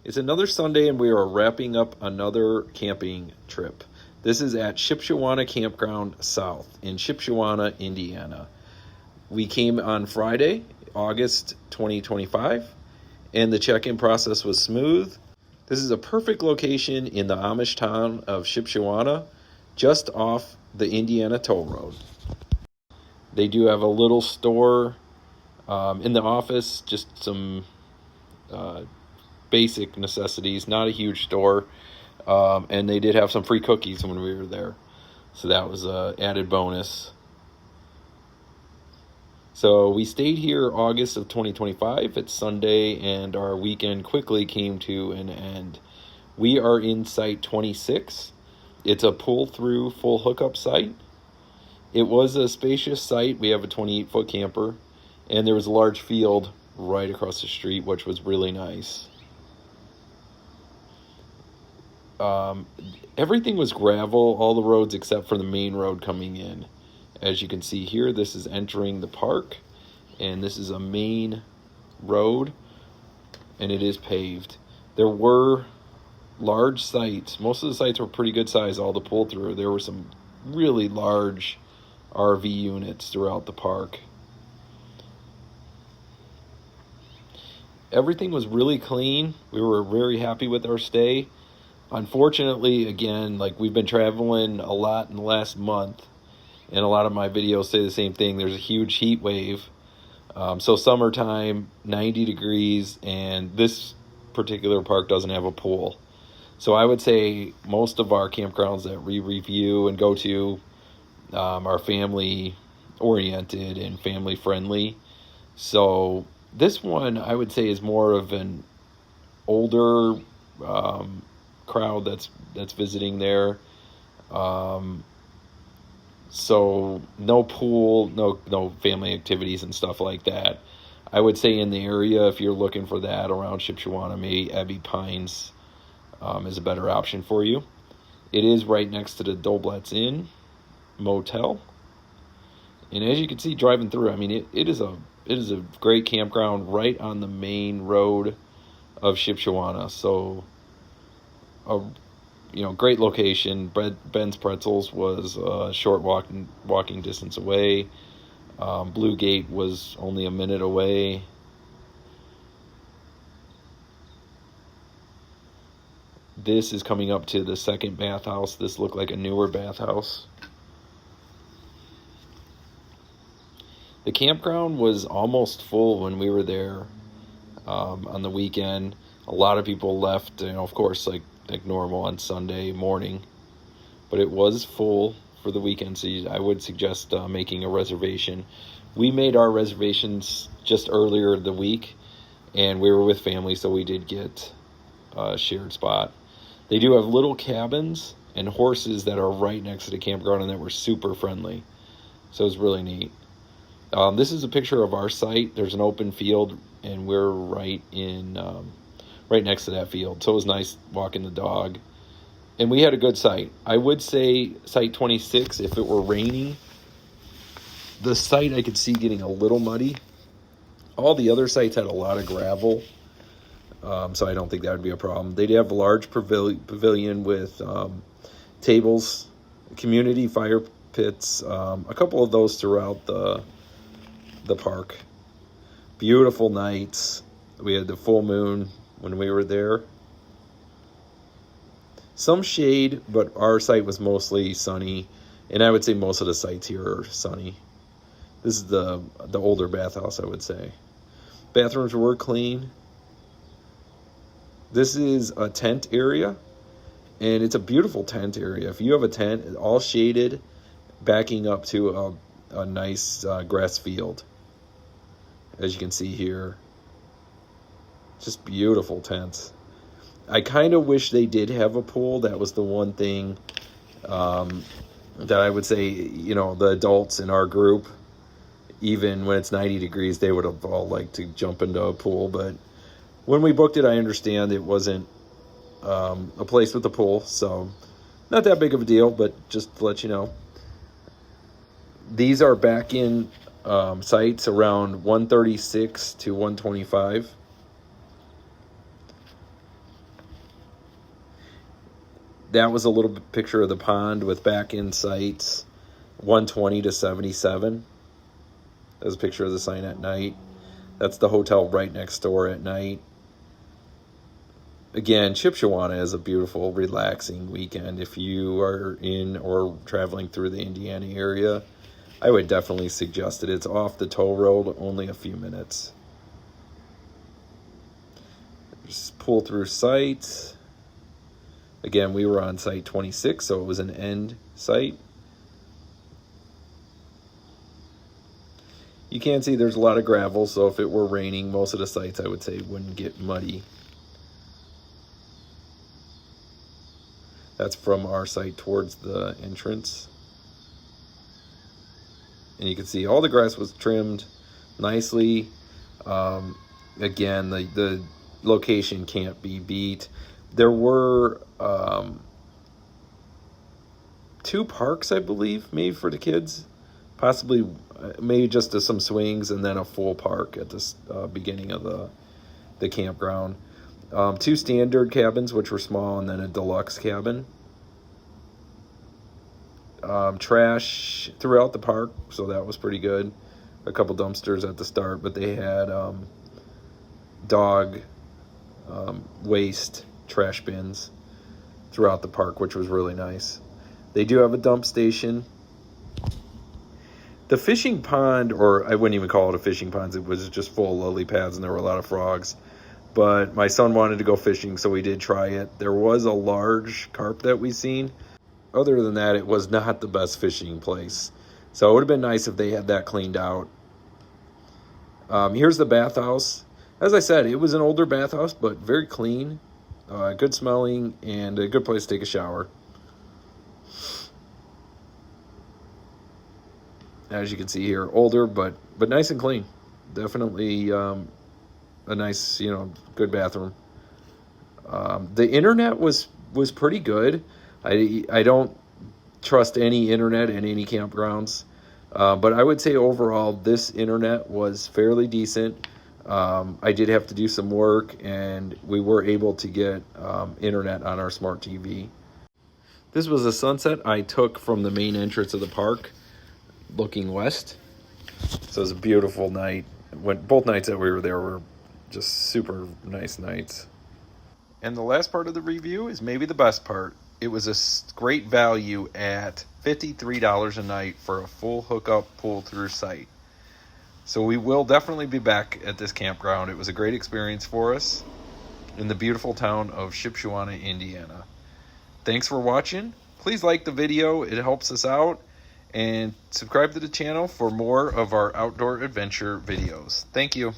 It's another Sunday and we are wrapping up another camping trip. This is at Shipshewana Campground South in Shipshewana, Indiana. We came on Friday, August 2025, and the check-in process was smooth. This is a perfect location in the Amish town of Shipshewana, just off the Indiana toll road. They do have a little store in the office, just some basic necessities, not a huge store. And they did have some free cookies when we were there. So that was an added bonus. So we stayed here August of 2025. It's Sunday, and our weekend quickly came to an end. We are in site 26. It's a pull-through full hookup site. It was a spacious site. We have a 28-foot camper, and there was a large field right across the street, which was really nice. Everything was gravel, all the roads except for the main road coming in. As you can see here, this is entering the park, and this is a main road, and it is paved. There were large sites. Most of the sites were pretty good size, all the pull through. There were some really large RV units throughout the park. Everything was really clean. We were very happy with our stay. Unfortunately, again, like we've been traveling a lot in the last month, and a lot of my videos say the same thing. There's a huge heat wave. So summertime, 90 degrees, and this particular park doesn't have a pool. So I would say most of our campgrounds that we review and go to are family oriented and family friendly. So this one I would say is more of an older crowd that's visiting there. So no pool, no family activities and stuff like that. I would say in the area, if you're looking for that around Shipshewana, maybe Abbey Pines is a better option for you. It is right next to the Doblet's Inn Motel, and as you can see driving through, I mean it is a great campground right on the main road of Shipshewana. So great location. Ben's Pretzels was a short walking distance away. Blue Gate was only a minute away. This is coming up to the second bathhouse. This looked like a newer bathhouse. The campground was almost full when we were there on the weekend. A lot of people left, of course, like normal on Sunday morning, but it was full for the weekend, so I would suggest making a reservation. We made our reservations just earlier the week, and we were with family, so we did get a shared spot. They do have little cabins and horses that are right next to the campground and that were super friendly, so it's really neat. This is a picture of our site. There's an open field, and we're right next to that field. So it was nice walking the dog. And we had a good site. I would say site 26, if it were raining, the site I could see getting a little muddy. All the other sites had a lot of gravel, so I don't think that would be a problem. They did have a large pavilion with tables, community fire pits, a couple of those throughout the park. Beautiful nights. We had the full moon when we were there. Some shade, but our site was mostly sunny, and I would say most of the sites here are sunny. This is the older bathhouse, I would say. Bathrooms were clean. This is a tent area, and it's a beautiful tent area. If you have a tent, all shaded, backing up to a nice grass field, as you can see here. Just beautiful tents. I kind of wish they did have a pool. That was the one thing that I would say, the adults in our group, even when it's 90 degrees, they would have all liked to jump into a pool. But when we booked it, I understand it wasn't a place with a pool. So not that big of a deal, but just to let you know. These are back in sites around 136 to 125. That was a little bit picture of the pond with back-in sights, 120 to 77. There's a picture of the sign at night. That's the hotel right next door at night. Again, Shipshewana is a beautiful, relaxing weekend. If you are in or traveling through the Indiana area, I would definitely suggest it. It's off the toll road, only a few minutes. Just pull through sites. Again, we were on site 26, so it was an end site. You can see there's a lot of gravel, so if it were raining, most of the sites, I would say, wouldn't get muddy. That's from our site towards the entrance. And you can see all the grass was trimmed nicely. Again, the location can't be beat. There were 2 parks, I believe, made for the kids. Possibly, maybe just some swings and then a full park at the beginning of the campground. 2 standard cabins, which were small, and then a deluxe cabin. Trash throughout the park, so that was pretty good. A couple dumpsters at the start, but they had dog waste trash bins throughout the park, which was really nice. They do have a dump station. The fishing pond, or I wouldn't even call it a fishing pond, it was just full of lily pads and there were a lot of frogs. But my son wanted to go fishing, so we did try it. There was a large carp that we seen. Other than that, it was not the best fishing place. So it would have been nice if they had that cleaned out. Here's the bathhouse. As I said, it was an older bathhouse, but very clean, good smelling, and a good place to take a shower. As you can see here, older, but nice and clean. Definitely a nice, good bathroom. The internet was pretty good. I don't trust any internet in any campgrounds, but I would say overall this internet was fairly decent. I did have to do some work, and we were able to get internet on our smart TV. This was a sunset I took from the main entrance of the park, looking west. So it was a beautiful night. Both nights that we were there were just super nice nights. And the last part of the review is maybe the best part. It was a great value at $53 a night for a full hookup pull-through site. So we will definitely be back at this campground. It was a great experience for us in the beautiful town of Shipshewana, Indiana. Thanks for watching. Please like the video. It helps us out. And subscribe to the channel for more of our outdoor adventure videos. Thank you.